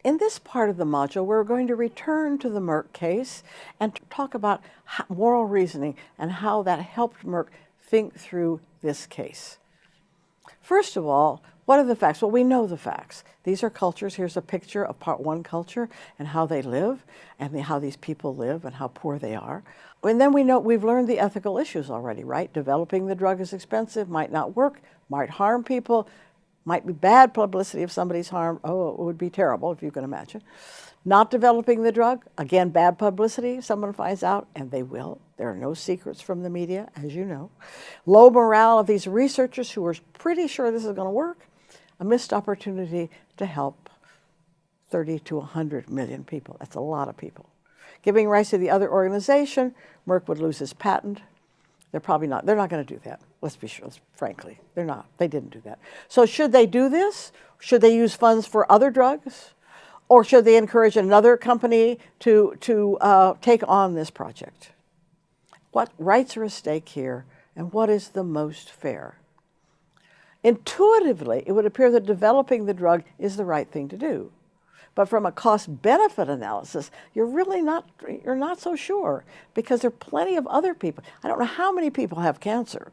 In this part of the module, we're going to return to the Merck case and talk about moral reasoning and how that helped Merck think through this case. First of all, what are the facts? Well, we know the facts. These are cultures. Here's a picture of part one culture and how they live and how these people live and how poor they are. And then we know we've learned the ethical issues already, right? Developing the drug is expensive, might not work, might harm people, might be bad publicity if somebody's harmed. Oh, it would be terrible if you can imagine. Not developing the drug, again, bad publicity if someone finds out, and they will. There are no secrets from the media, as you know. Low morale of these researchers who are pretty sure this is going to work. A missed opportunity to help 30 to 100 million people. That's a lot of people. Giving rights to the other organization, Merck would lose his patent. They're not going to do that. Let's be sure, frankly. They're not. They didn't do that. So should they do this? Should they use funds for other drugs? Or should they encourage another company to take on this project? What rights are at stake here, and what is the most fair? Intuitively, it would appear that developing the drug is the right thing to do. But from a cost-benefit analysis, you're not so sure, because there are plenty of other people. I don't know how many people have cancer,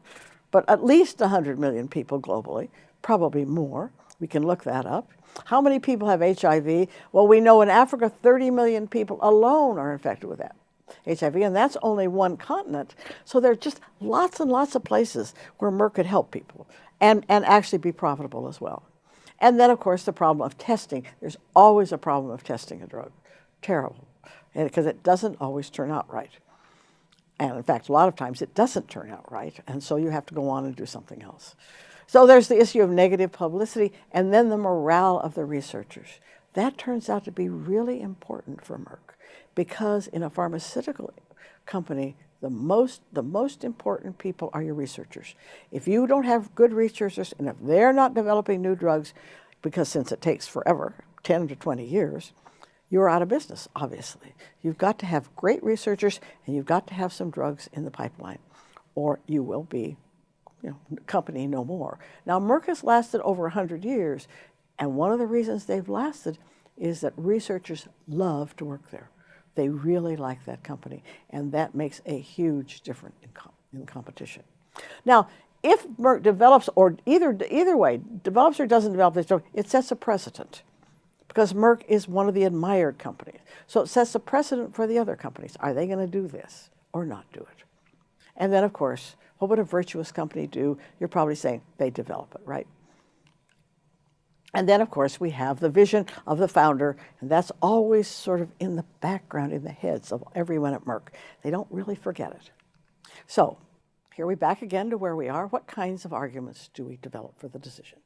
but at least 100 million people globally, probably more. We can look that up. How many people have HIV? Well, we know in Africa, 30 million people alone are infected with that HIV, and that's only one continent. So there are just lots and lots of places where Merck could help people and actually be profitable as well. And then, of course, the problem of testing. There's always a problem of testing a drug. Terrible, because it doesn't always turn out right. And in fact, a lot of times it doesn't turn out right, and so you have to go on and do something else. So there's the issue of negative publicity, and then the morale of the researchers. That turns out to be really important for Merck, because in a pharmaceutical company, the most important people are your researchers. If you don't have good researchers, and if they're not developing new drugs, because since it takes forever, 10 to 20 years, you're out of business, obviously. You've got to have great researchers, and you've got to have some drugs in the pipeline, or you will be, company no more. Now, Merck has lasted over 100 years, and one of the reasons they've lasted is that researchers love to work there. They really like that company, and that makes a huge difference in competition. Now, if Merck develops, or either way, develops or doesn't develop this drug, it sets a precedent, because Merck is one of the admired companies. So it sets a precedent for the other companies. Are they going to do this or not do it? And then, of course, what would a virtuous company do? You're probably saying they develop it, right? And then, of course, we have the vision of the founder, and that's always sort of in the background, in the heads of everyone at Merck. They don't really forget it. So here we're back again to where we are. What kinds of arguments do we develop for the decision?